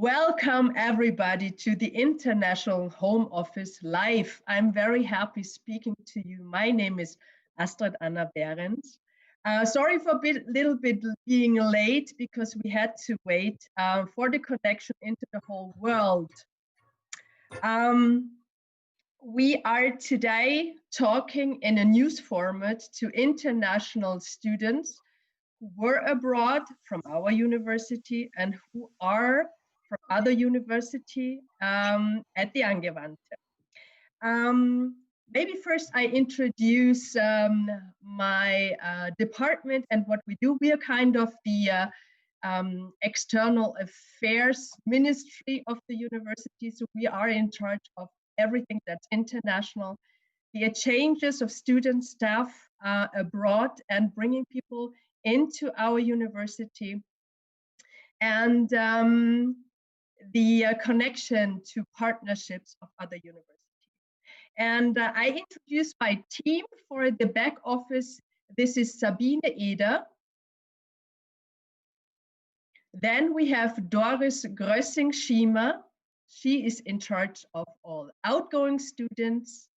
Welcome everybody to the International Home Office Live. I'm very happy speaking to you. My name is Astrid Anna Behrens. Sorry for a little bit being late because we had to wait for the connection into the whole world. We are today talking in a news format to international students who were abroad from our university and who are from other university at the Angewandte. Maybe first I introduce my department and what we do. We are kind of the external affairs ministry of the university. So we are in charge of everything that's international, the exchanges of student staff abroad and bringing people into our university, and the connection to partnerships of other universities. And I introduce my team for the back office. This is Sabine Eder. Then we have Doris Grössing-Schiemer. She is in charge of all outgoing students.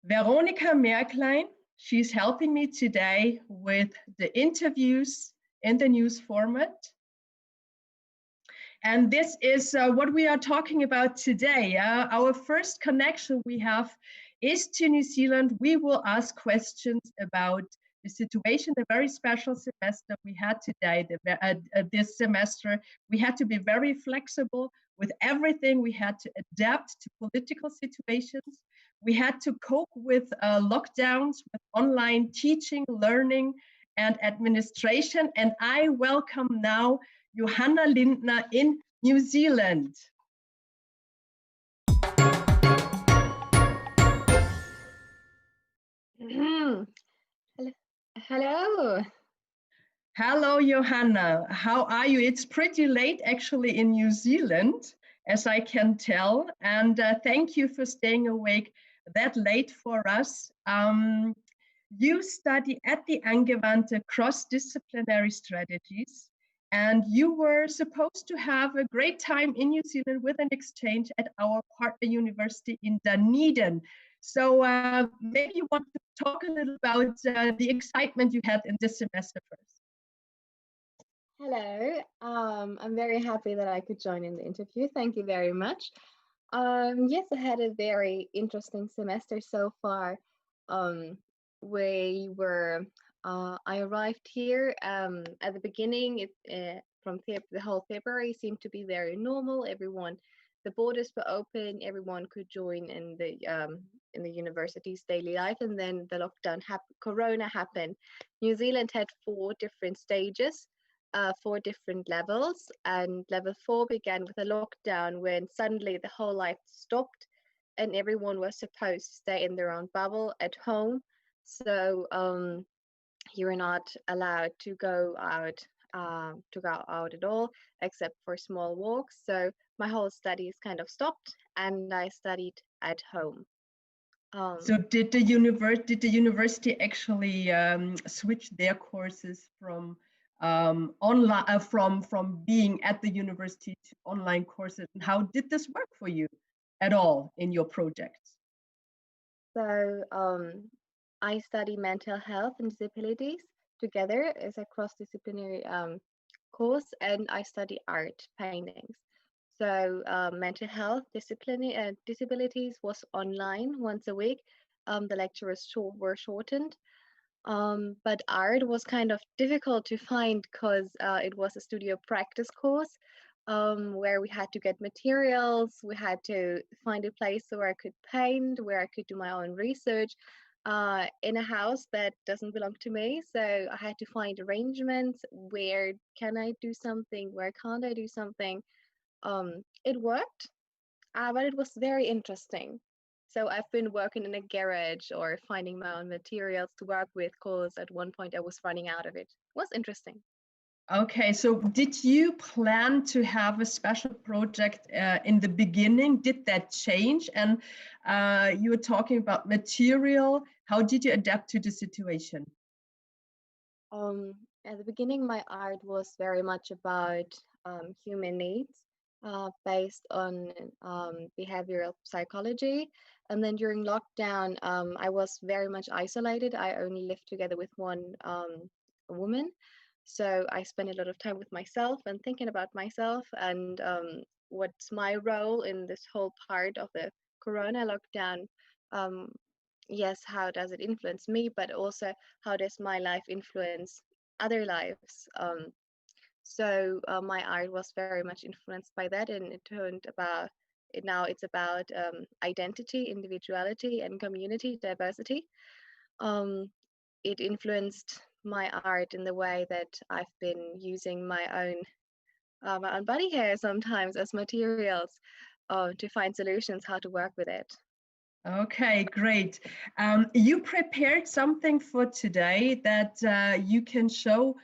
Veronika Merklein, she's helping me today with the interviews in the news format. And this is what we are talking about today. Our first connection we have is to New Zealand. We will ask questions about the situation, the very special semester we had today, this semester. We had to be very flexible with everything. We had to adapt to political situations. We had to cope with lockdowns, with online teaching, learning, and administration. And I welcome now Johanna Lindner in New Zealand. Hello. Hello, Johanna. How are you? It's pretty late actually in New Zealand, as I can tell. And thank you for staying awake that late for us. You study at the Angewandte cross-disciplinary strategies, and you were supposed to have a great time in New Zealand with an exchange at our partner university in Dunedin. So maybe you want to talk a little about the excitement you had in this semester first. Hello. I'm very happy that I could join in the interview. Thank you very much. Yes, I had a very interesting semester so far. I arrived here at the beginning. The whole February seemed to be very normal. The borders were open. Everyone could join in the university's daily life. And then the lockdown Corona happened. New Zealand had 4 different stages, 4 different levels, and level 4 began with a lockdown when suddenly the whole life stopped, and everyone was supposed to stay in their own bubble at home. So you were not allowed to go out at all, except for small walks. So my whole studies kind of stopped, and I studied at home. So did the university actually switch their courses from online, from being at the university to online courses? And how did this work for you at all in your projects? So I study mental health and disabilities together as a cross-disciplinary course, and I study art, paintings. So mental health, disabilities was online once a week. The lectures were shortened. But art was kind of difficult to find because it was a studio practice course where we had to get materials, we had to find a place where I could paint, where I could do my own research in a house that doesn't belong to me. So I had to find arrangements. Where can I do something? Where can't I do something? It worked, but it was very interesting. So I've been working in a garage or finding my own materials to work with because at one point I was running out of it. It was interesting. Okay, so did you plan to have a special project in the beginning? Did that change? And you were talking about material. How did you adapt to the situation? At the beginning, my art was very much about human needs based on behavioral psychology. And then during lockdown, I was very much isolated. I only lived together with one woman. So I spent a lot of time with myself and thinking about myself and what's my role in this whole part of the Corona lockdown. Um, yes, how does it influence me, but also how does my life influence other lives? So my art was very much influenced by that, and it turned about it now it's about identity, individuality, and community diversity. Um, it influenced my art in the way that I've been using my own body hair sometimes as materials to find solutions how to work with it. Okay, great. You prepared something for today that you can show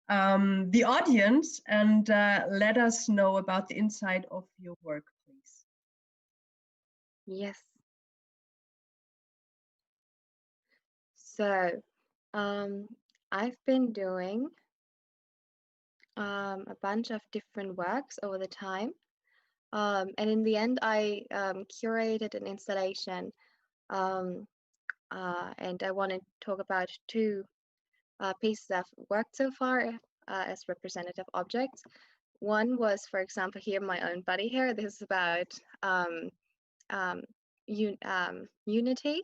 the audience and let us know about the inside of your work, please. Yes. So um, I've been doing a bunch of different works over the time. And in the end, I curated an installation, um, and I want to talk about two pieces of work so far as representative objects. One was, for example, here my own body hair. This is about um, um, unity,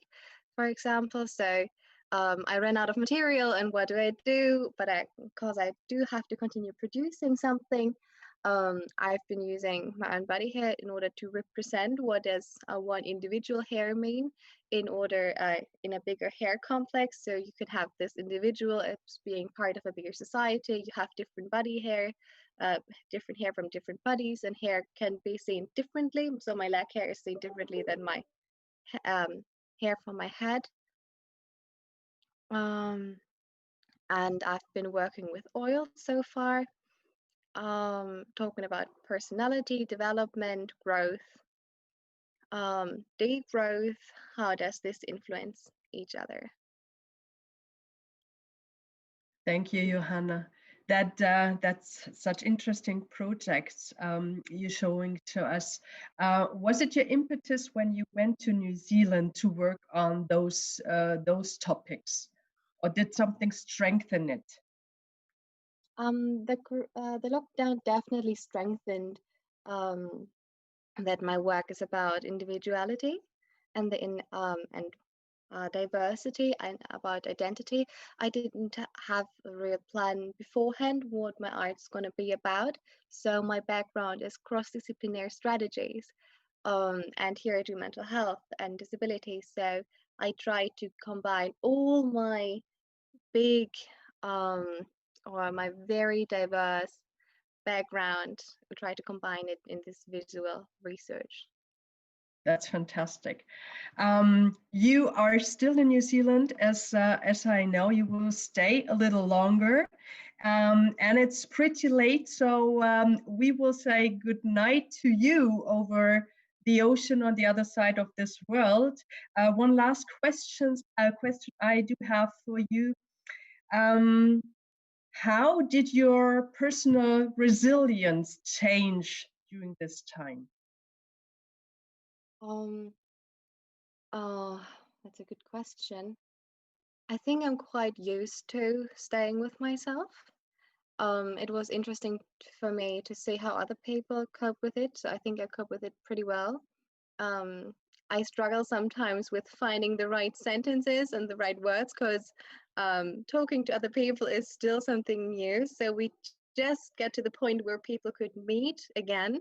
for example. So I ran out of material, and what do I do? But because I do have to continue producing something, I've been using my own body hair in order to represent what does one individual hair mean in order in a bigger hair complex. So you could have this individual as being part of a bigger society. You have different body hair, different hair from different bodies, and hair can be seen differently. So my leg hair is seen differently than my um, hair from my head. Um, and I've been working with oil so far, talking about personality, development, growth, degrowth. How does this influence each other? Thank you, Johanna. That's such interesting projects you're showing to us. Was it your impetus when you went to New Zealand to work on those topics, or did something strengthen it? The lockdown definitely strengthened um, that my work is about individuality and diversity and about identity. I didn't have a real plan beforehand what my art's going to be about. So my background is cross-disciplinary strategies, and here I do mental health and disability. So I try to combine all my big um, or my very diverse background, try to combine it in this visual research. That's fantastic. You are still in New Zealand, as I know. You will stay a little longer, and it's pretty late, so we will say good night to you over the ocean on the other side of this world. One last question I do have for you. Um, how did your personal resilience change during this time? Um, oh, that's a good question. I think I'm quite used to staying with myself. It was interesting for me to see how other people cope with it. So I think I cope with it pretty well. Um, I struggle sometimes with finding the right sentences and the right words because talking to other people is still something new. So we just get to the point where people could meet again.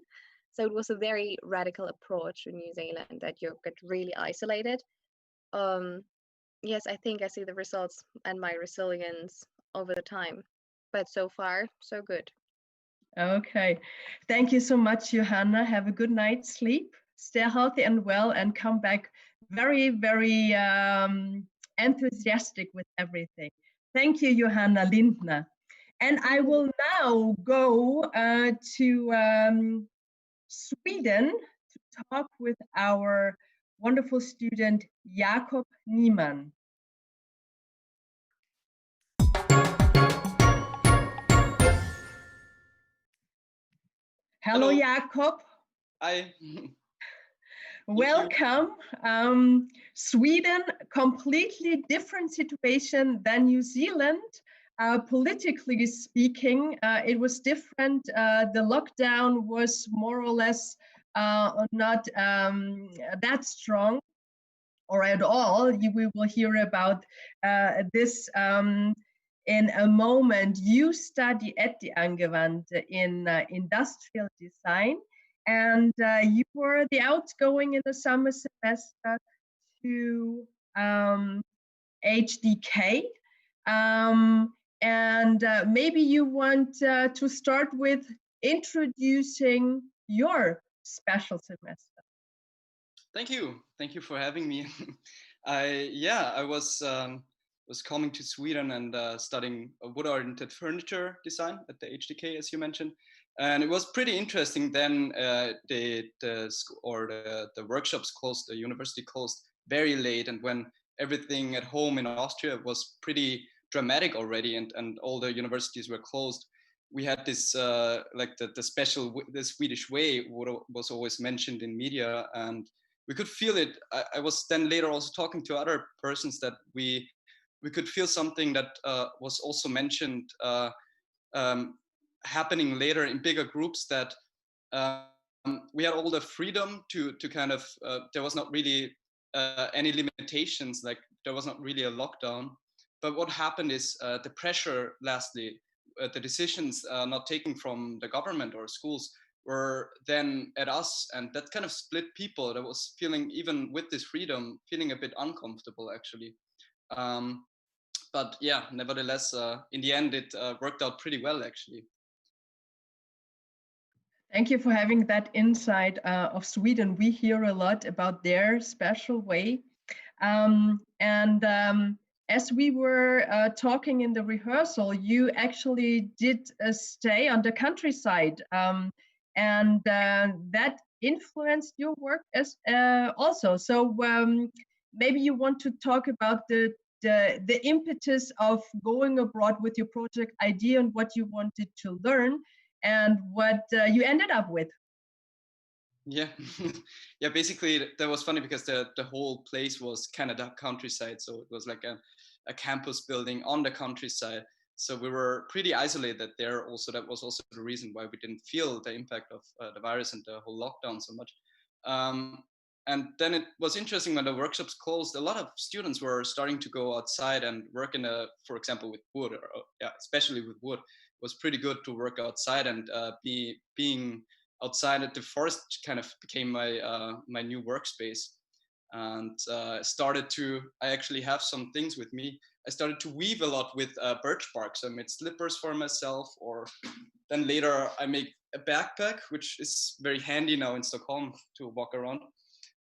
So it was a very radical approach in New Zealand that you get really isolated. Um, yes, I think I see the results and my resilience over the time. But so far, so good. Okay. Thank you so much, Johanna. Have a good night's sleep. Stay healthy and well, and come back very, very enthusiastic with everything. Thank you, Johanna Lindner. And I will now go to Sweden to talk with our wonderful student, Jakob Niemann. Hello, Hello. Jakob. Hi. Thank you. Welcome. Sweden, completely different situation than New Zealand. Politically speaking, it was different. The lockdown was more or less not that strong or at all. We will hear about this in a moment. You study at the Angewandte in industrial design, and you were the outgoing in the summer semester to HDK. And maybe you want to start with introducing your special semester. Thank you. Thank you for having me. I was coming to Sweden and studying wood-oriented furniture design at the HDK, as you mentioned, and it was pretty interesting. Then the workshops closed, the university closed very late, and when everything at home in Austria was pretty dramatic already, and all the universities were closed, we had this like the special the Swedish way what was always mentioned in media, and we could feel it. I was then later also talking to other persons that we could feel something that was also mentioned um, happening later in bigger groups, that we had all the freedom to kind of there was not really any limitations, like there was not really a lockdown. But what happened is the pressure, lastly, the decisions not taken from the government or schools were then at us, and that kind of split people that was feeling, even with this freedom, feeling a bit uncomfortable actually. um, but yeah, nevertheless, in the end it worked out pretty well actually. Thank you for having that insight of Sweden. We hear a lot about their special way. And as we were talking in the rehearsal, you actually did stay on the countryside, and that influenced your work as also. So maybe you want to talk about the impetus of going abroad with your project idea and what you wanted to learn and what you ended up with. Yeah. Yeah, basically that was funny because the whole place was Canada countryside, so it was like a campus building on the countryside, so we were pretty isolated there. Also, that was also the reason why we didn't feel the impact of the virus and the whole lockdown so much. And then it was interesting when the workshops closed, a lot of students were starting to go outside and work in for example with wood, or yeah, especially with wood. It was pretty good to work outside, and being outside at the forest kind of became my new workspace. And I actually have some things with me. I started to weave a lot with birch bark. So I made slippers for myself, or then later I make a backpack, which is very handy now in Stockholm to walk around.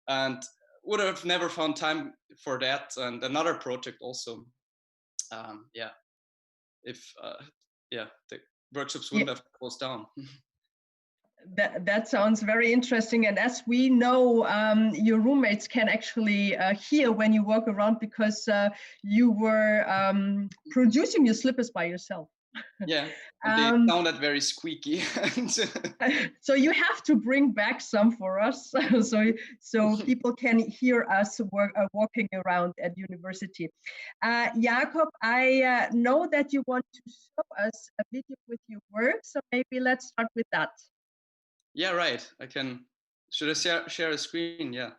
And would have never found time for that. And another project also. Yeah, if yeah, the workshops wouldn't have closed down. That sounds very interesting. And as we know, your roommates can actually hear when you walk around, because you were producing your slippers by yourself. Yeah, and they sounded very squeaky. So you have to bring back some for us, so people can hear us walking around at university. Jakob, I know that you want to show us a video with your work, so maybe let's start with that. Yeah, right. I can. Should I share a screen? Yeah.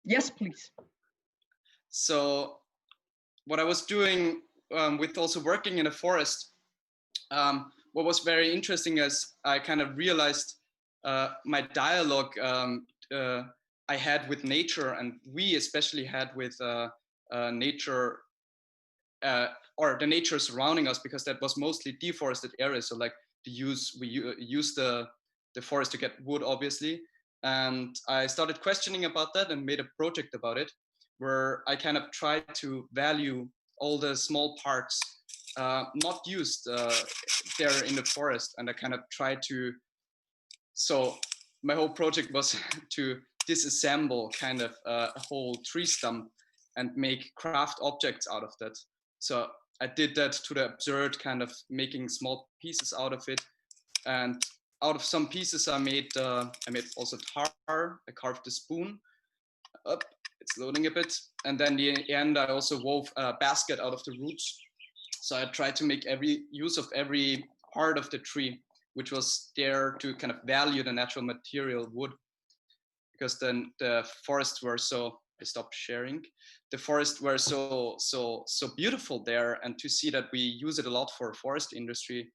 Yes, please. So what I was doing with also working in a forest, what was very interesting is I kind of realized my dialogue I had with nature, and we especially had with nature, or the nature surrounding us, because that was mostly deforested areas. So like we use the forest to get wood, obviously. And I started questioning about that and made a project about it, where I kind of tried to value all the small parts not used there in the forest. And I kind of tried to, so my whole project was to disassemble kind of a whole tree stump and make craft objects out of that. So I did that to the absurd, kind of making small pieces out of it. And out of some pieces, I made also tar. I carved the spoon. Up, it's loading a bit. And then in the end, I also wove a basket out of the roots. So I tried to make use of every part of the tree, which was there to kind of value the natural material wood, because then the forests were so. I stopped sharing. The forests were so beautiful there, and to see that we use it a lot for forest industry,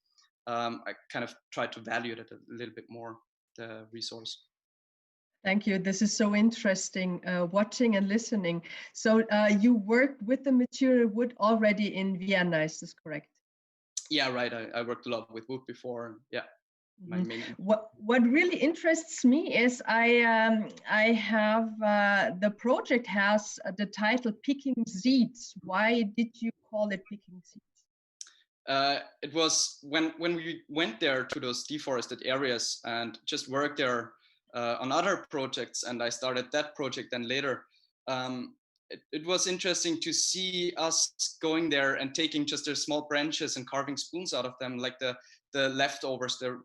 I kind of tried to value it a little bit more, the resource. Thank you. This is so interesting, watching and listening. So you worked with the material wood already in Vienna, is this correct? Yeah, right. I worked a lot with wood before. Yeah. What really interests me is I have the project has the title Picking Seeds. Why did you call it Picking Seeds? It was when we went there to those deforested areas and just worked there on other projects, and I started that project then later. It was interesting to see us going there and taking just their small branches and carving spoons out of them, like the leftovers, the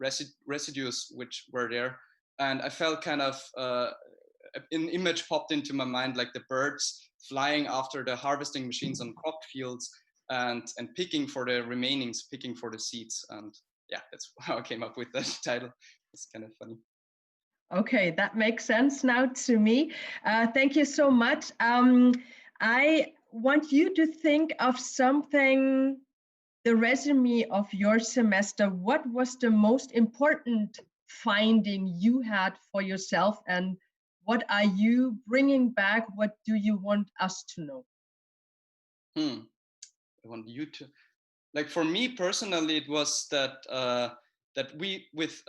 residues which were there. And I felt kind of an image popped into my mind, like the birds flying after the harvesting machines on crop fields, and picking for the remainings, picking for the seeds. And yeah, that's how I came up with that title. It's kind of funny. Okay, that makes sense now to me. Thank you so much. I want you to think of something, the resume of your semester. What was the most important finding you had for yourself, and what are you bringing back? What do you want us to know? I want you to, like, for me personally, it was that that we with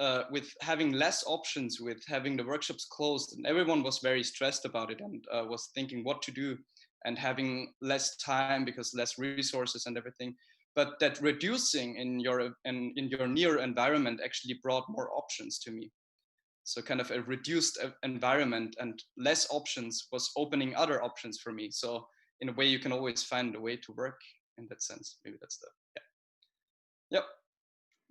having less options, with having the workshops closed, and everyone was very stressed about it, and was thinking what to do, and having less time because less resources and everything. But that reducing in your near environment actually brought more options to me. So kind of a reduced environment and less options was opening other options for me. So in a way, you can always find a way to work in that sense. Maybe that's the, yeah. Yep.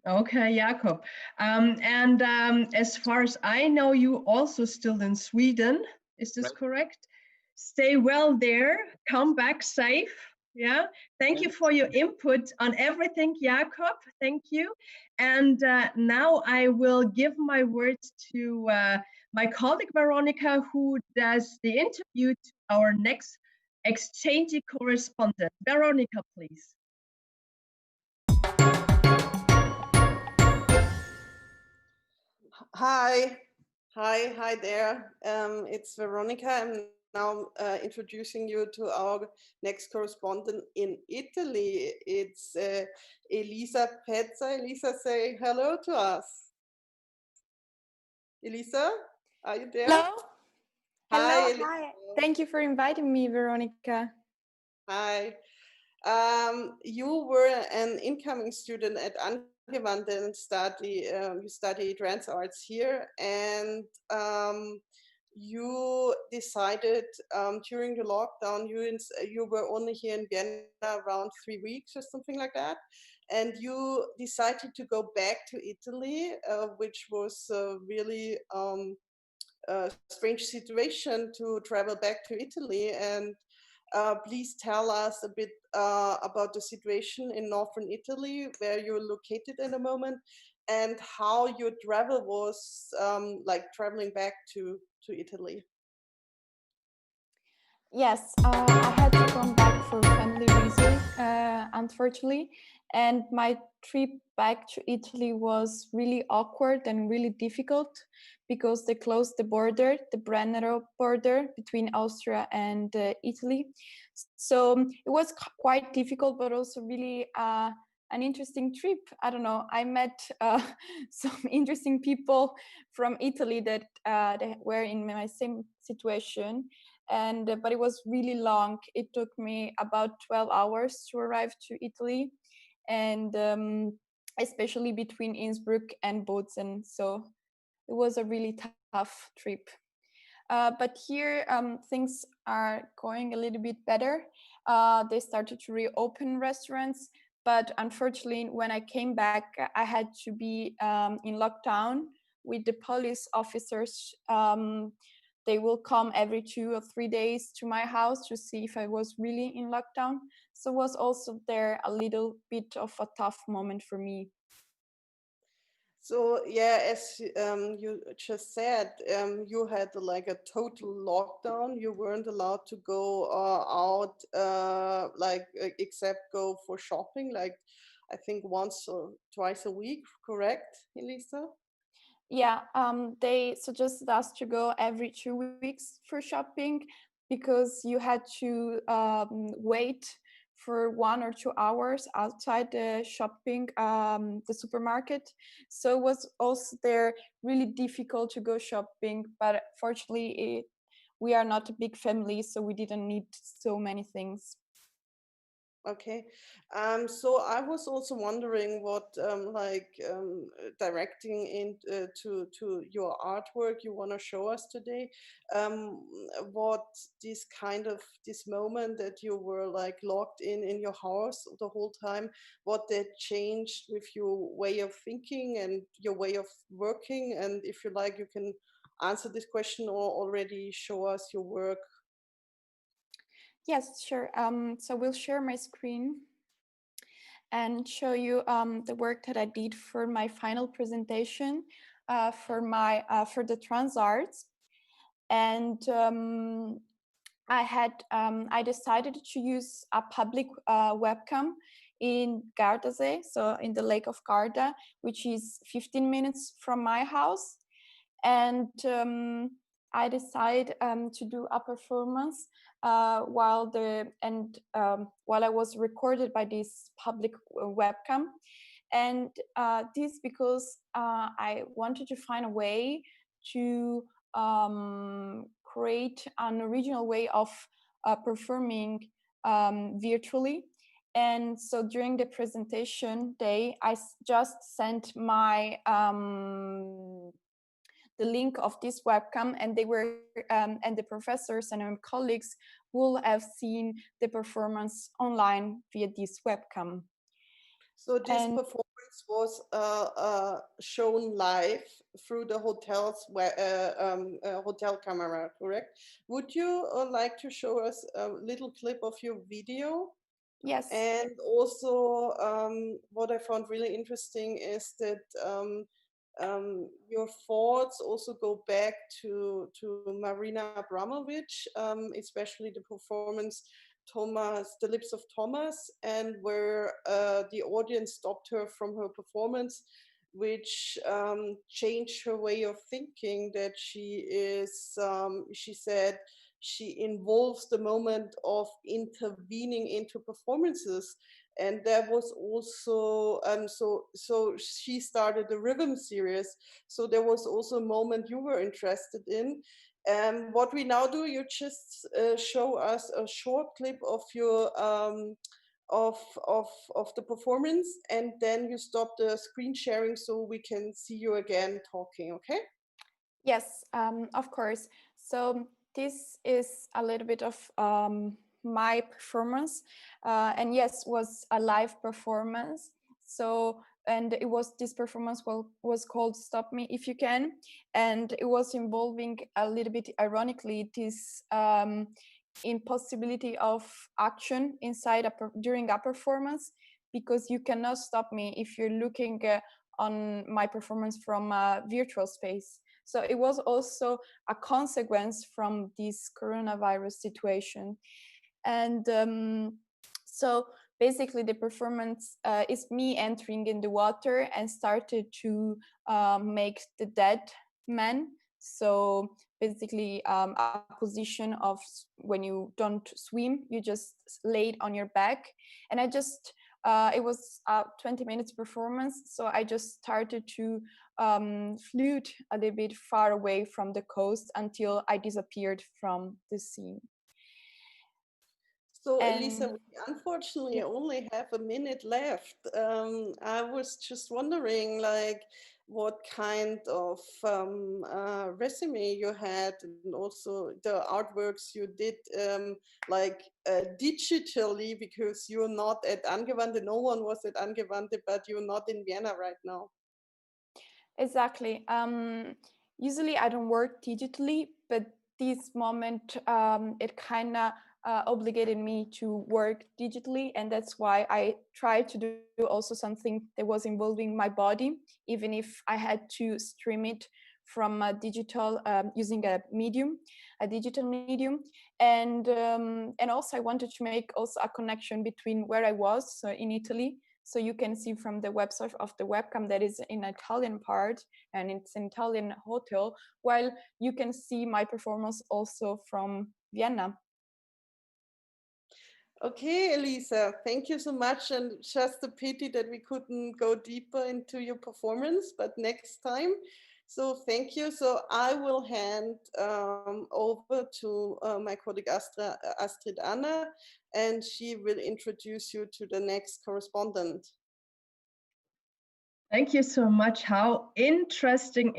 Okay, Jakob. As far as I know, you also still in Sweden. Is this Right. correct? Stay well there. Come back safe. Yeah. Thank you for your input on everything, Jakob. Thank you. And now I will give my words to my colleague Veronica, who does the interview to our next exchange correspondent. Veronica, please. Hi there. It's Veronica. I'm now introducing you to our next correspondent in Italy. It's Elisa Pezza. Elisa, say hello to us. Elisa, are you there? Hello. Hi, Hello. Elisa. Hi. Thank you for inviting me, Veronica. Hi. You were an incoming student at Angewandte and you study trans arts here, and you decided during the lockdown, you were only here in Vienna around 3 weeks or something like that, and you decided to go back to Italy, which was really a strange situation to travel back to Italy. And please tell us a bit about the situation in northern Italy, where you're located at the moment, and how your travel was like traveling back to Italy. Yes, I had to come back for family reasons, unfortunately, and my trip back to Italy was really awkward and really difficult because they closed the border, the Brennero border between Austria and Italy. So it was quite difficult, but also really an interesting trip. I don't know. I met some interesting people from Italy that they were in my same situation. And but it was really long. It took me about 12 hours to arrive to Italy, and especially between Innsbruck and Bozen. So it was a really tough trip. But here things are going a little bit better. They started to reopen restaurants, But unfortunately, when I came back, I had to be in lockdown with the police officers. They will come every 2 or 3 days to my house to see if I was really in lockdown. So it was also there a little bit of a tough moment for me. So yeah, as you just said, you had like a total lockdown. You weren't allowed to go out, except go for shopping, like I think once or twice a week. Correct, Elisa? Yeah, they suggested us to go every 2 weeks for shopping because you had to wait for 1 or 2 hours outside the shopping, the supermarket. So it was also there really difficult to go shopping, but fortunately, we are not a big family, so we didn't need so many things. Okay. So I was also wondering what directing in to your artwork you want to show us today, what this moment that you were like locked in your house the whole time, what that changed with your way of thinking and your way of working, and if you like, you can answer this question or already show us your work. Yes, sure. So we'll share my screen and show you the work that I did for my final presentation for the trans arts. And I decided to use a public webcam in Gardasee, so in the Lake of Garda, which is 15 minutes from my house. And I decided to do a performance while I was recorded by this public webcam. And this because I wanted to find a way to create an original way of performing virtually. And so during the presentation day, I just sent my the link of this webcam, and the professors and colleagues will have seen the performance online via this webcam. So this performance was shown live through the hotel camera, correct? Would you like to show us a little clip of your video? Yes. And also, what I found really interesting is that your thoughts also go back to Marina Abramovic, especially the performance Thomas, The Lips of Thomas, and where the audience stopped her from her performance, which changed her way of thinking. That she said, she involves the moment of intervening into performances, and that was also so she started the rhythm series, so there was also a moment you were interested in. And what we now do, you just show us a short clip of your of the performance, and then you stop the screen sharing so we can see you again talking. Okay? Yes, of course. So this is a little bit of my performance, and yes, was a live performance. So, and this performance was called "Stop Me If You Can," and it was involving a little bit ironically this impossibility of action inside during a performance, because you cannot stop me if you're looking on my performance from a virtual space. So it was also a consequence from this coronavirus situation. And so basically the performance is me entering in the water and started to make the dead man. So basically a position of when you don't swim, you just laid on your back. And I just it was a 20 minutes performance, so I just started to float a little bit far away from the coast until I disappeared from the scene. So, Elisa, we unfortunately yeah. only have a minute left. I was just wondering, like, what kind of resume you had, and also the artworks you did like digitally, because you're not at Angewandte, no one was at Angewandte, but you're not in Vienna right now. Exactly. Usually I don't work digitally, but this moment it kind of obligated me to work digitally, and that's why I tried to do also something that was involving my body, even if I had to stream it from a digital using a digital medium, and also I wanted to make also a connection between where I was, so in Italy. So you can see from the website of the webcam that is in Italian part, and it's an Italian hotel, while you can see my performance also from Vienna. Okay, Elisa, thank you so much. And just a pity that we couldn't go deeper into your performance, but next time. So thank you. So I will hand over to my colleague Astrid Anna, and she will introduce you to the next correspondent. Thank you so much. How interesting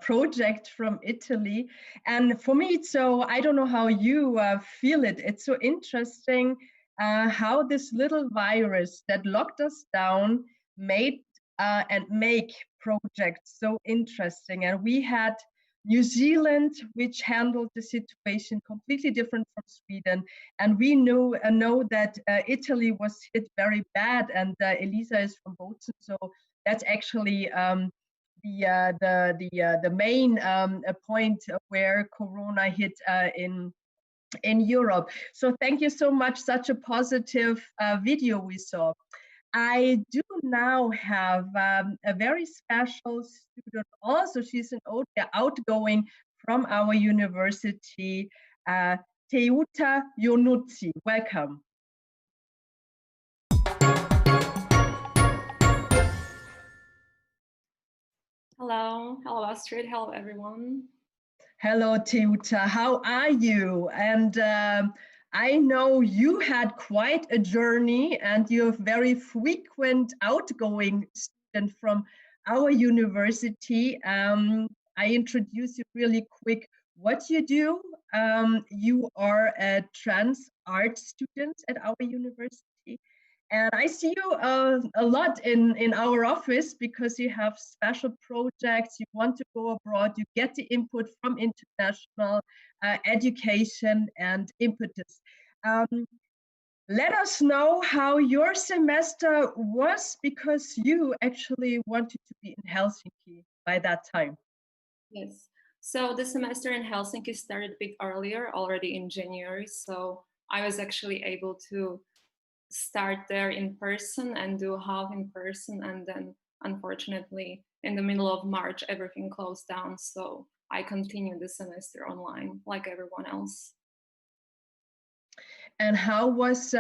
project from Italy. And for me, so I don't know how you feel it. It's so interesting how this little virus that locked us down made and make projects so interesting. And we had New Zealand, which handled the situation completely different from Sweden. And we know that Italy was hit very bad, and Elisa is from Bozen, so that's actually the main point where Corona hit in Europe. So thank you so much. Such a positive video we saw. I do now have a very special student also. She's an outgoing from our university, Teuta Yonutsi. Welcome. Hello Astrid, hello everyone. Hello Teuta, how are you? And I know you had quite a journey, and you're a very frequent outgoing student from our university. I introduce you really quick what you do. You are a trans art student at our university. And I see you a lot in our office because you have special projects, you want to go abroad, you get the input from international education and impetus. Let us know how your semester was, because you actually wanted to be in Helsinki by that time. Yes, so the semester in Helsinki started a bit earlier, already in January, so I was actually able to start there in person and do half in person, and then unfortunately in the middle of March everything closed down, so I continued the semester online like everyone else. And how was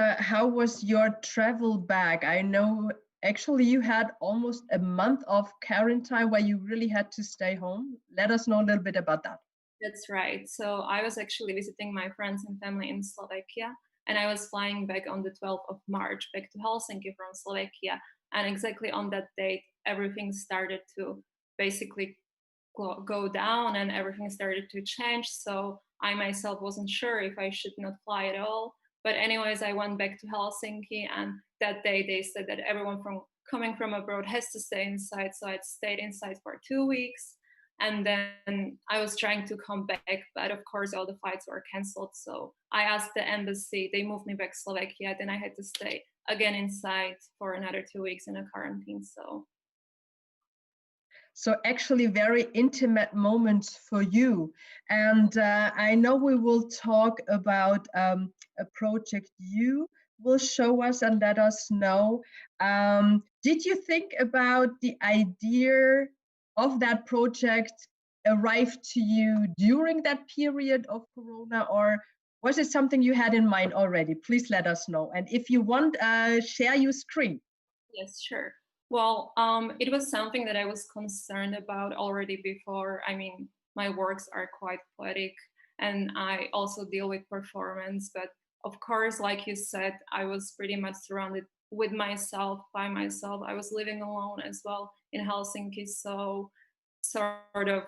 your travel back? I know actually you had almost a month of quarantine where you really had to stay home. Let us know a little bit about that. That's right. So I was actually visiting my friends and family in Slovakia, and I was flying back on the 12th of March back to Helsinki from Slovakia. And exactly on that date, everything started to basically go down and everything started to change. So I myself wasn't sure if I should not fly at all. But anyways, I went back to Helsinki, and that day they said that everyone coming from abroad has to stay inside. So I stayed inside for 2 weeks. And then I was trying to come back, but of course all the flights were canceled. So I asked the embassy, they moved me back to Slovakia. Then I had to stay again inside for another 2 weeks in a quarantine. So actually very intimate moments for you. And I know we will talk about a project you will show us and let us know. Did you think about the idea of that project arrived to you during that period of Corona, or was it something you had in mind already? Please let us know. And if you want, share your screen. Yes, sure. Well, it was something that I was concerned about already before. I mean, my works are quite poetic and I also deal with performance, but of course, like you said, I was pretty much surrounded with myself, by myself. I was living alone as well in Helsinki, so sort of,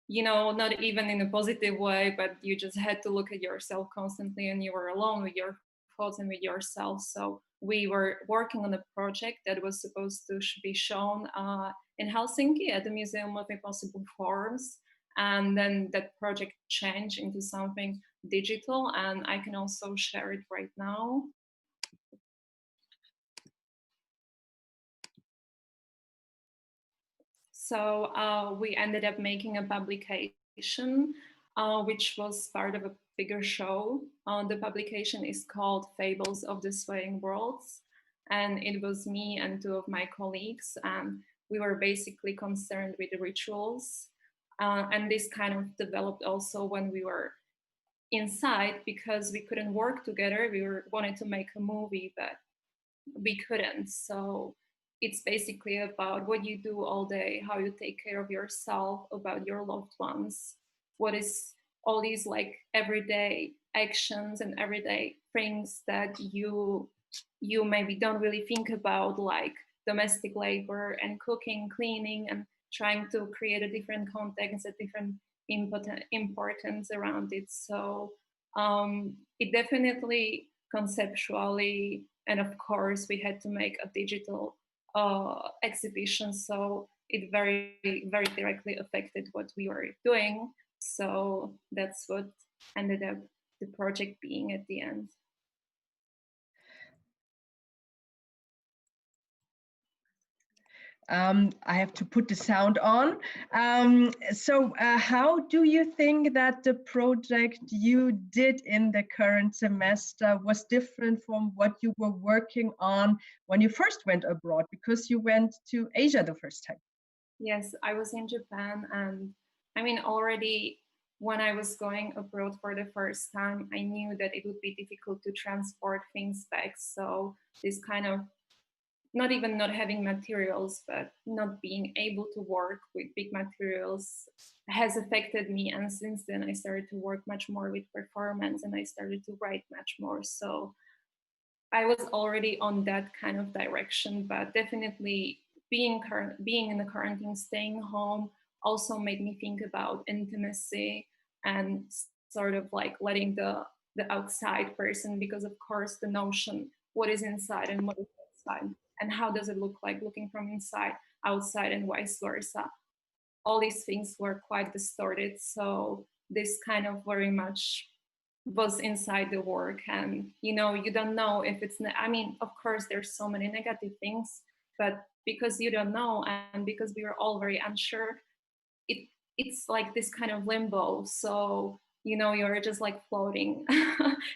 you know, not even in a positive way, but you just had to look at yourself constantly and you were alone with your thoughts and with yourself. So we were working on a project that was supposed to be shown in Helsinki at the Museum of Impossible Forms. And then that project changed into something digital, and I can also share it right now. So we ended up making a publication, which was part of a bigger show. The publication is called Fables of the Swaying Worlds. And it was me and two of my colleagues. And we were basically concerned with the rituals. And this kind of developed also when we were inside, because we couldn't work together. We wanted to make a movie, but we couldn't. So it's basically about what you do all day, how you take care of yourself, about your loved ones, what is all these like everyday actions and everyday things that you maybe don't really think about, like domestic labor and cooking, cleaning, and trying to create a different context, a different importance around it. So it definitely conceptually, and of course we had to make a digital exhibition, so it very very directly affected what we were doing. So that's what ended up the project being at the end. I have to put the sound on. So how do you think that the project you did in the current semester was different from what you were working on when you first went abroad? Because you went to Asia the first time. Yes, I was in Japan, and I mean, already when I was going abroad for the first time, I knew that it would be difficult to transport things back. So this kind of not even not having materials, but not being able to work with big materials has affected me. And since then, I started to work much more with performance, and I started to write much more. So I was already on that kind of direction, but definitely being in the quarantine, staying home, also made me think about intimacy and sort of like letting the outside person, because of course the notion what is inside and what is outside, and how does it look like looking from inside outside and vice versa, all these things were quite distorted. So this kind of very much was inside the work, and you know, you don't know if it's I mean, of course there's so many negative things, but because you don't know and because we were all very unsure, it's like this kind of limbo. So you know, you're just like floating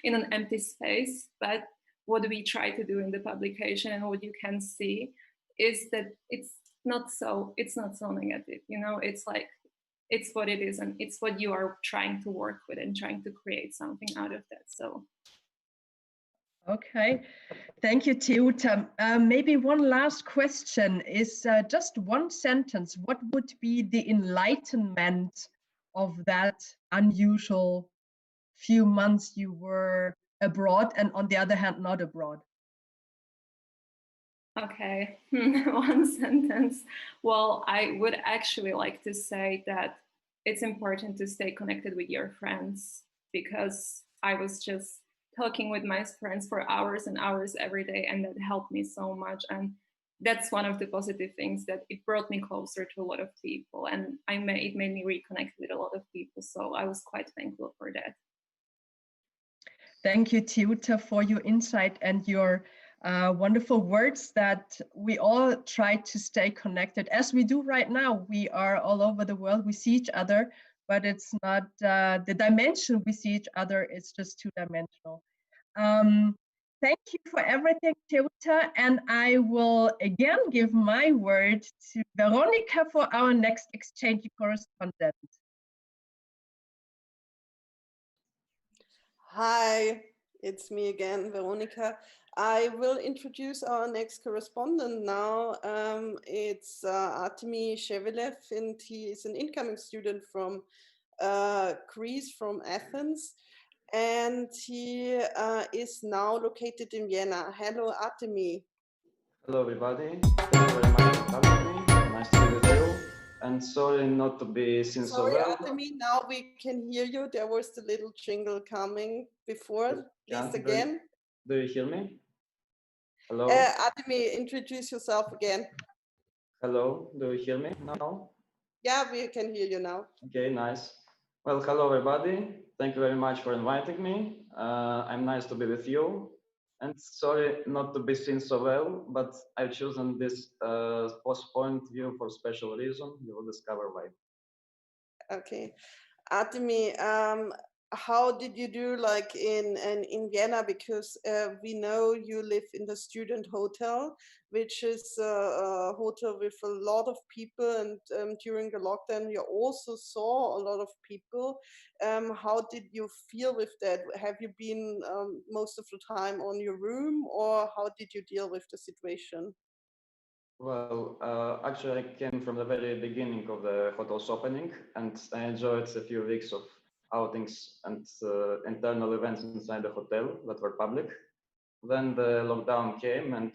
in an empty space. But what we try to do in the publication and what you can see is that it's not so negative, you know. It's like it's what it is, and it's what you are trying to work with and trying to create something out of that. So okay, thank you, Teuta. Maybe one last question is just one sentence. What would be the enlightenment of that unusual few months you were abroad, and on the other hand, not abroad? okay, one sentence. Well, I would actually like to say that it's important to stay connected with your friends, because I was just talking with my friends for hours and hours every day, and that helped me so much. And that's one of the positive things, that it brought me closer to a lot of people, and it made me reconnect with a lot of people. So I was quite thankful for that. Thank you, Teuta, for your insight and your wonderful words that we all try to stay connected. As we do right now, we are all over the world, we see each other, but it's not the dimension we see each other, it's just two-dimensional. Thank you for everything, Teuta, and I will again give my word to Veronica for our next exchange correspondent. Hi, it's me again, Veronica. I will introduce our next correspondent now. It's Artemi Shevelev, and he is an incoming student from Greece, from Athens. and he is now located in Vienna. Hello, Artemi. Hello, everybody. Thank you very much for having me. Nice to be with you. And sorry not to be seen so Sorry, well. Artemi, now we can hear you. There was the little jingle coming before. Please again. Do you hear me? Hello? Artemi, introduce yourself again. Hello, do you hear me now? Yeah, we can hear you now. Okay, nice. Well, hello, everybody. Thank you very much for inviting me. I'm nice to be with you. And sorry not to be seen so well, but I've chosen this postponed view for special reason. You will discover why. Okay. Artemi, how did you do like in Vienna? Because we know you live in the student hotel, which is a hotel with a lot of people, and during the lockdown you also saw a lot of people. How did you feel with that? Have you been most of the time on your room, or how did you deal with the situation? Well, actually, I came from the very beginning of the hotel's opening, and I enjoyed a few weeks of outings and internal events inside the hotel that were public. Then the lockdown came and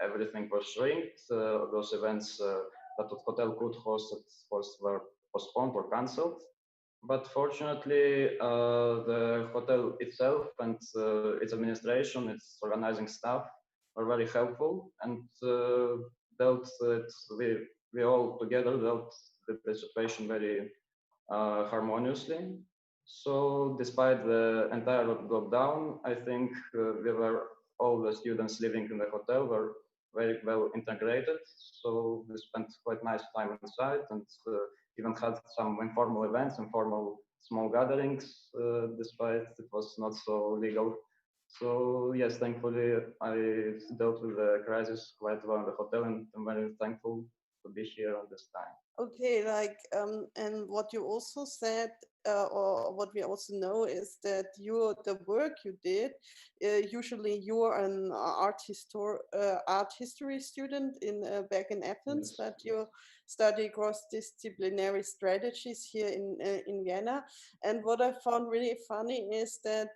everything was shrinked. Those events that the hotel could host, of course, were postponed or cancelled. But fortunately, the hotel itself and its administration, its organizing staff were very helpful and dealt it, we all together dealt with the situation very harmoniously. So despite the entire lockdown, I think we were all the students living in the hotel were very well integrated. So we spent quite nice time inside and even had some informal events, informal small gatherings, despite it was not so legal. So yes, thankfully I dealt with the crisis quite well in the hotel, and I'm very thankful to be here at this time. Okay, like, and what you also said, or what we also know is that the work you did, usually you're an art history student back in Athens, Yes. but you study cross-disciplinary strategies here in Vienna. And what I found really funny is that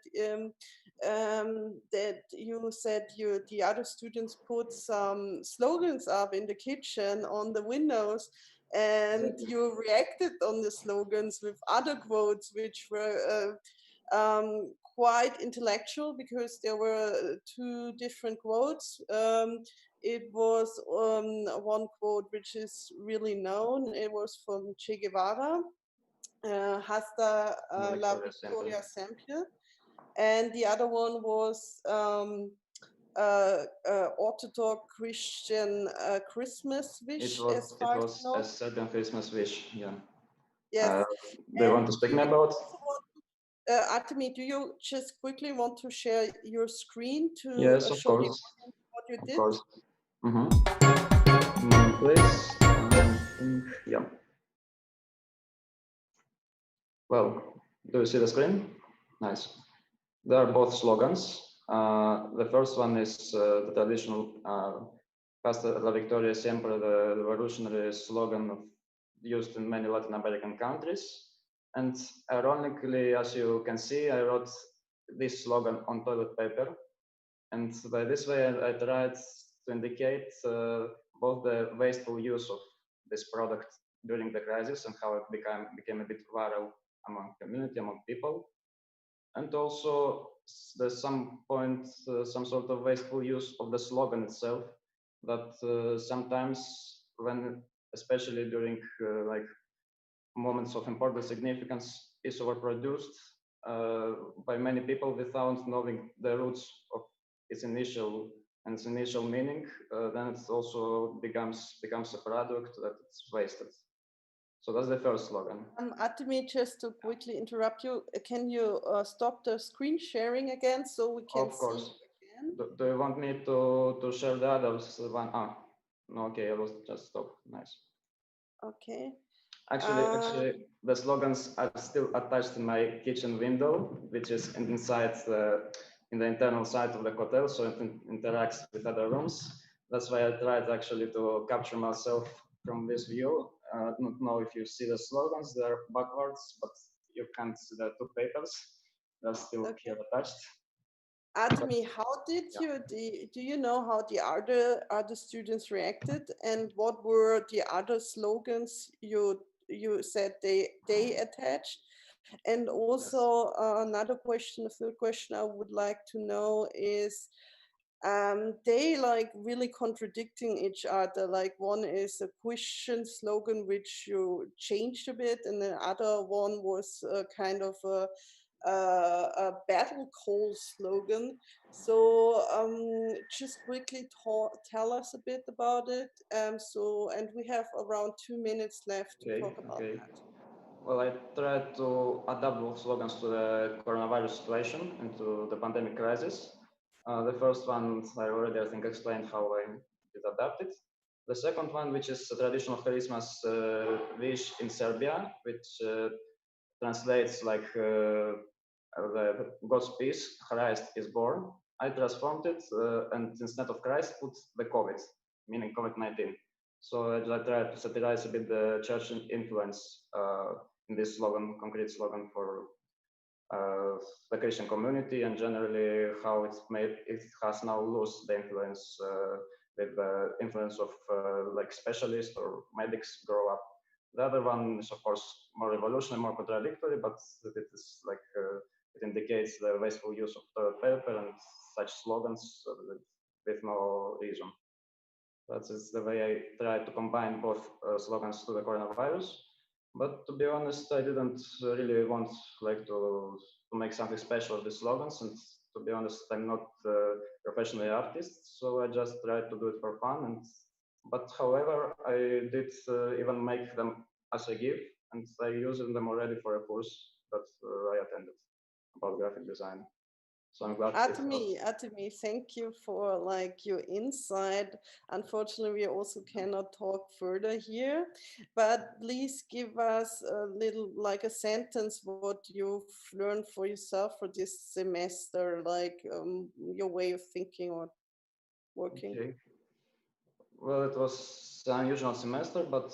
that you said the other students put some slogans up in the kitchen on the windows, and you reacted on the slogans with other quotes which were quite intellectual, because there were two different quotes. It was one quote which is really known. It was from Che Guevara, hasta la victoria sempre, and the other one was Orthodox Christian Christmas wish. It was a certain Christmas wish, yeah. Yes. Do you want to speak me about? Artemi, do you just quickly want to share your screen to yes, of show course. What you did? Of course. Please. Yeah. Well, do you see the screen? Nice. There are both slogans. The first one is the traditional Hasta la Victoria Siempre, the revolutionary slogan used in many Latin American countries. And ironically, as you can see, I wrote this slogan on toilet paper. And by this way, I tried to indicate both the wasteful use of this product during the crisis and how it became a bit viral among community, among people. And also there's some point, some sort of wasteful use of the slogan itself, that sometimes when, especially during like moments of important significance, is overproduced by many people without knowing the roots of its initial meaning, then it also becomes a product that it's wasted. So that's the first slogan. Artemi, just to quickly interrupt you, can you stop the screen sharing again so we can of course. see again? Do you want me to share the others one? No, okay, I was just stop. Nice. Okay. Actually, the slogans are still attached to my kitchen window, which is inside in the internal side of the hotel, so it interacts with other rooms. That's why I tried actually to capture myself from this view. I don't know if you see the slogans, they're backwards, but you can't see the two papers. They're still Okay. here attached. Artemi, how did Yeah. do you know how the other students reacted, and what were the other slogans you said they attached? And Yes. also another question, a third question I would like to know is, they like really contradicting each other. Like one is a question slogan which you changed a bit, and the other one was kind of a battle call slogan. So just quickly tell us a bit about it. And we have around 2 minutes left to Okay. talk about Okay. that. Well, I tried to adapt both slogans to the coronavirus situation and to the pandemic crisis. The first one I already, I think, explained how I did adapt it. The second one, which is a traditional Christmas wish in Serbia, which translates like the God's peace, Christ is born. I transformed it and instead of Christ, put the COVID, meaning COVID-19. So I tried to satirize a bit the church influence in this slogan, concrete slogan for the Christian community, and generally how it has now lost the influence with the influence of like specialists or medics grow up. The other one is of course more revolutionary, more contradictory, but it is like it indicates the wasteful use of toilet paper and such slogans with no reason. That is the way I try to combine both slogans to the coronavirus. But to be honest, I didn't really want like to make something special of the slogans. And to be honest, I'm not a professional artist, so I just tried to do it for fun. But however, I did even make them as a gift, and I used them already for a course that I attended about graphic design. So I'm glad it helped. Atemi, thank you for like your insight. Unfortunately, we also cannot talk further here, but please give us a little, like a sentence, what you've learned for yourself for this semester, like your way of thinking or working. Okay. Well, it was an unusual semester, but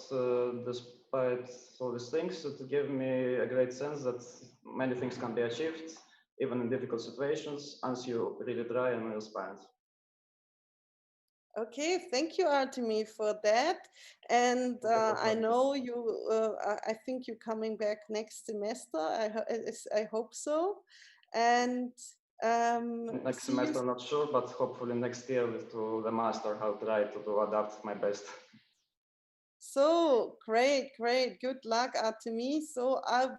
despite all these things, it gave me a great sense that many things can be achieved, even in difficult situations, as you really try and inspire. Okay, thank you, Artemi, for that. And I know you. I think you're coming back next semester. I hope so. And Next see you. semester, not sure, but hopefully next year to the master, I'll try to adapt my best. So great, great. Good luck, Artemi. So I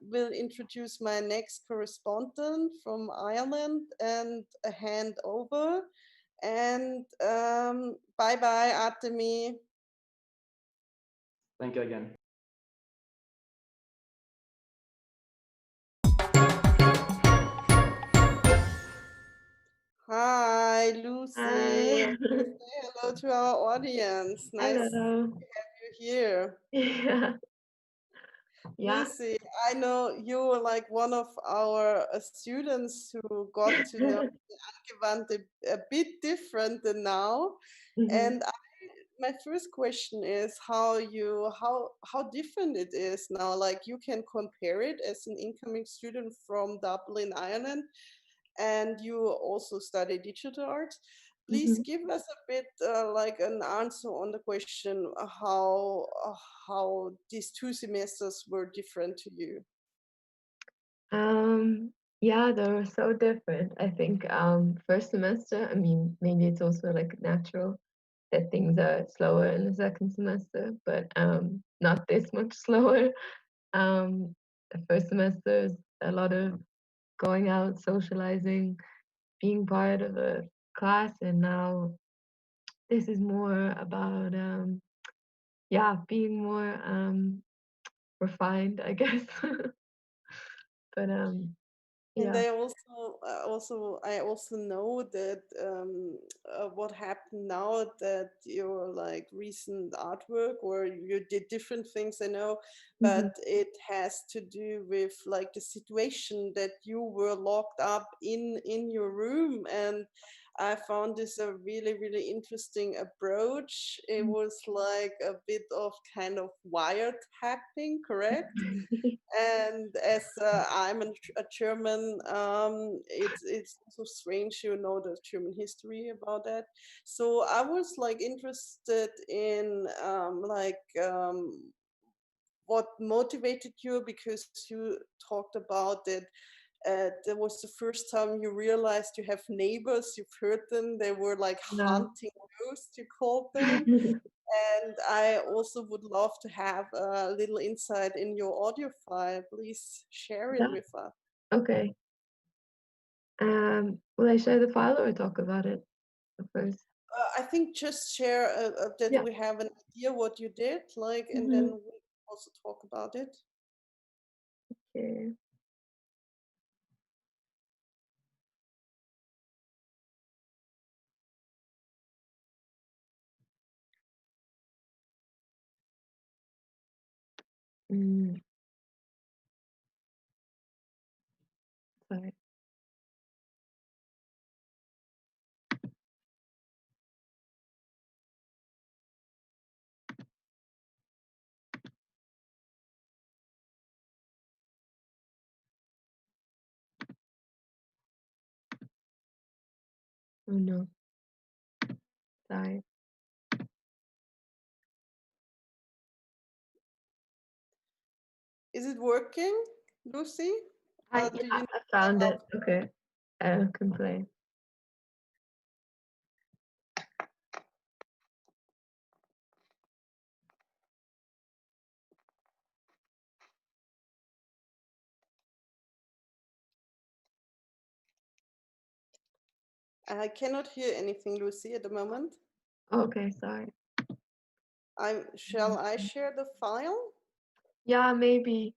will introduce my next correspondent from Ireland and hand over. And bye bye, Artemi. Thank you again. Hi, Lucy. Hi. Say hello to our audience. Nice to Hello. have you here. Yeah. Yeah. Lucy, I know you're like one of our students who got to know the Angewandte a bit different than now. Mhm. And my first question is how different it is now. Like you can compare it as an incoming student from Dublin, Ireland, and you also study digital art. Please Mhm. give us a bit like an answer on the question how these 2 semesters were different to you. Yeah, they're so different. I think first semester, I mean, maybe it's also like natural that things are slower in the second semester, but not this much slower. The first semester is a lot of going out, socializing, being part of a class, and now this is more about yeah, being more refined, I guess. But And yeah. I also know that what happened now that your like recent artwork or you did different things I know, Mhm. but it has to do with like the situation that you were locked up in your room, and I found this a really, really interesting approach. It was like a bit of kind of wiretapping, correct? And as I'm a German, it's so strange, you know, the German history about that. So I was like interested in what motivated you, because you talked about that that was the first time you realized you have neighbors. You've heard them; they were like No. hunting ghosts, you called them. And I also would love to have a little insight in your audio file. Please share it Yeah. with us. Okay. Will I share the file or talk about it first? I think just share that Yeah. we have an idea what you did, like, and then Mhm. we also talk about it. Okay. Mm, sorry. Oh no. Sorry. Is it working, Lucy? Do Yeah, you need I found help? it. Okay. I can play. I cannot hear anything, Lucy, at the moment. Okay, sorry. Shall I share the file? Yeah, maybe.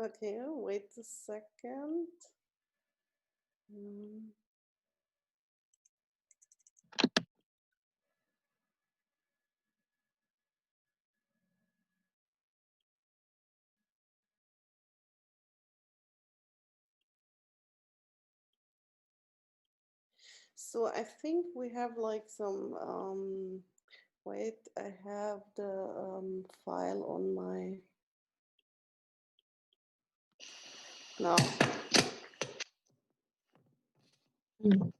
Okay, wait a second. Mm. So I think we have like some, wait, I have the file on my, no. Mm.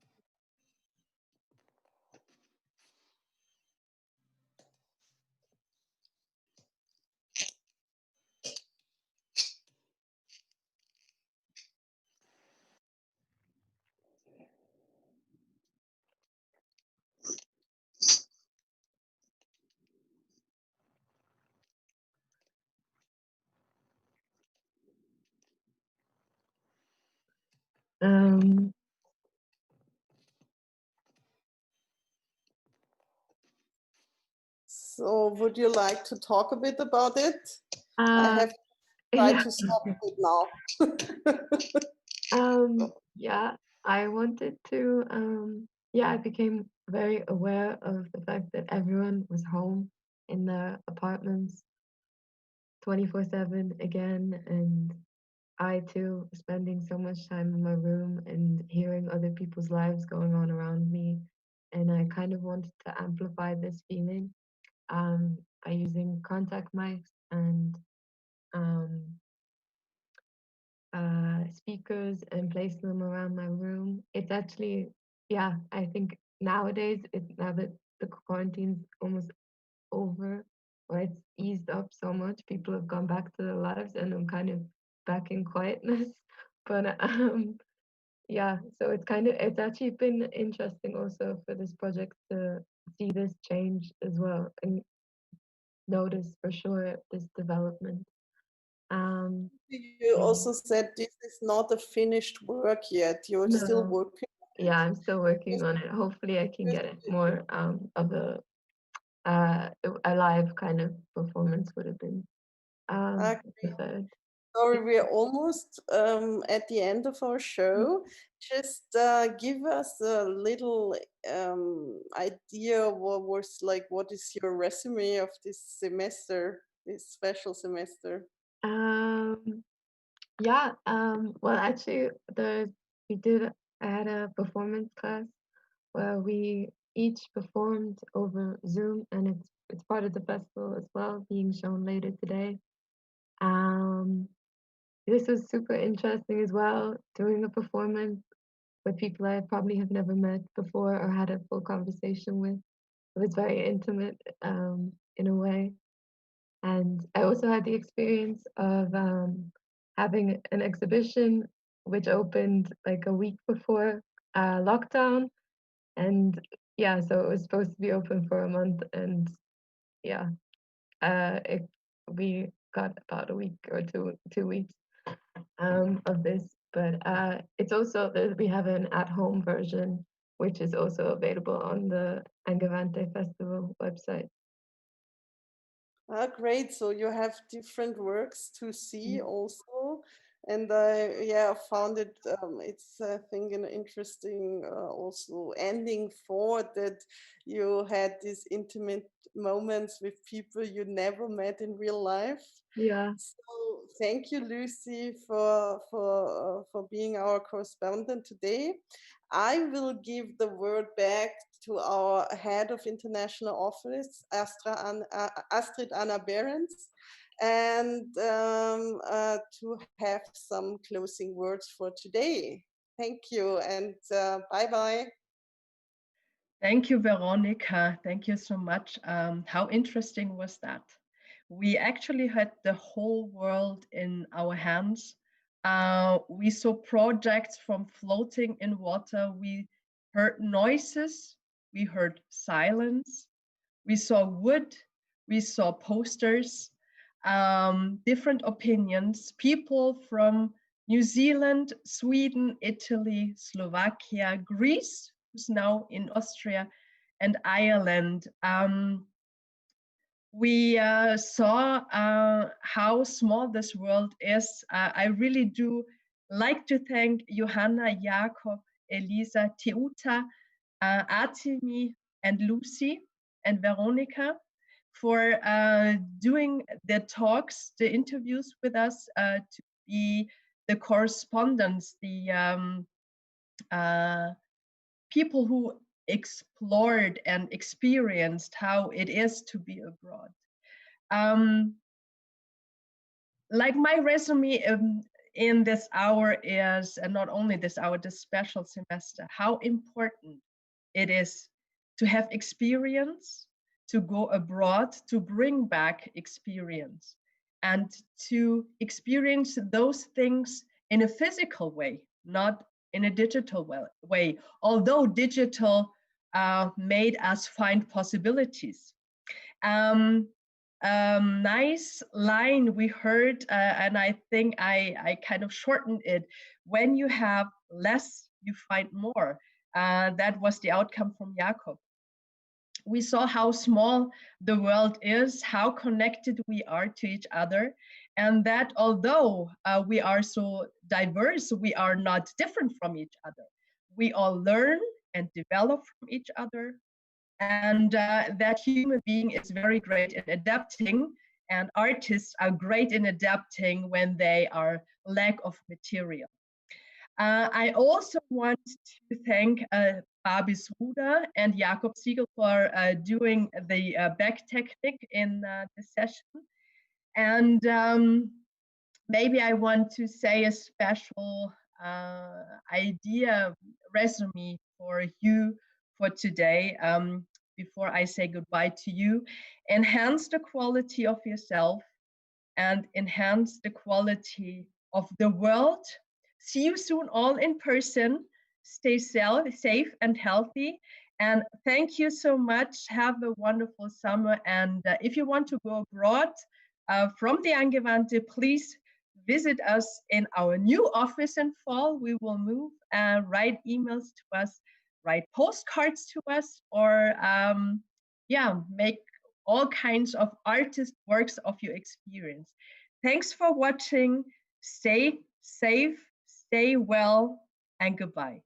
Um, So would you like to talk a bit about it? I uh, have tried yeah. to stop it now. Yeah, I wanted to, yeah, I became very aware of the fact that everyone was home in their apartments 24/7 again, and I too spending so much time in my room and hearing other people's lives going on around me. And I kind of wanted to amplify this feeling by using contact mics and um, speakers and place them around my room. It's actually, yeah, I think nowadays, now that the quarantine's almost over, or it's eased up so much, people have gone back to their lives and I'm kind of back in quietness. But yeah, so it's actually been interesting also for this project to see this change as well and notice for sure this development. Um, You yeah. also said this is not a finished work yet. You're still No, working on yeah, it. I'm still working Just- on it. Hopefully, I can just- get it more of a live kind of performance would have been Okay. preferred. Sorry, we're almost at the end of our show. Just give us a little idea what is your resume of this semester, this special semester? Um, yeah, well, actually, I had a performance class where we each performed over Zoom, and it's part of the festival as well, being shown later today. This was super interesting as well, doing a performance with people I probably have never met before or had a full conversation with. It was very intimate in a way. And I also had the experience of having an exhibition which opened like a week before lockdown. And yeah, so it was supposed to be open for a month. And yeah, we got about a week or 2 weeks of this. But it's also, we have an at-home version, which is also available on the Angewandte Festival website. Great. So you have different works to see also. And I found it, it's, I think, an interesting also ending for that you had these intimate moments with people you never met in real life. Yeah. So thank you, Lucy, for being our correspondent today. I will give the word back to our head of international office, Astrid Anna Behrens, and to have some closing words for today. Thank you, and bye-bye. Thank you, Veronica. Thank you so much. How interesting was that? We actually had the whole world in our hands. We saw projects from floating in water. We heard noises. We heard silence. We saw wood. We saw posters, different opinions, people from New Zealand, Sweden, Italy, Slovakia, Greece, who's now in Austria, and Ireland. We saw how small this world is. I really do like to thank Johanna, Jakob, Elisa, Teuta, Artemi, and Lucy, and Veronica for doing the talks, the interviews with us, to be the correspondents, the people who explored and experienced how it is to be abroad. Like my resume in this hour is, and not only this hour, this special semester, how important it is to have experience, to go abroad, to bring back experience, and to experience those things in a physical way, not in a digital way, although digital made us find possibilities. Nice line we heard, and I think I kind of shortened it. When you have less, you find more. That was the outcome from Jakob. We saw how small the world is, how connected we are to each other, and that although we are so diverse, we are not different from each other. We all learn and develop from each other, and that human being is very great in adapting, and artists are great in adapting when they are lack of material. I also want to thank Babis Ruder and Jakob Siegel for doing the back technique in the session. And maybe I want to say a special idea, resume for you for today. Before I say goodbye to you, enhance the quality of yourself and enhance the quality of the world. See you soon all in person. Stay safe and healthy. And thank you so much. Have a wonderful summer. And if you want to go abroad from the Angewandte, please visit us in our new office in fall. We will move and write emails to us, write postcards to us, or make all kinds of artist works of your experience. Thanks for watching. Stay safe, stay well, and goodbye.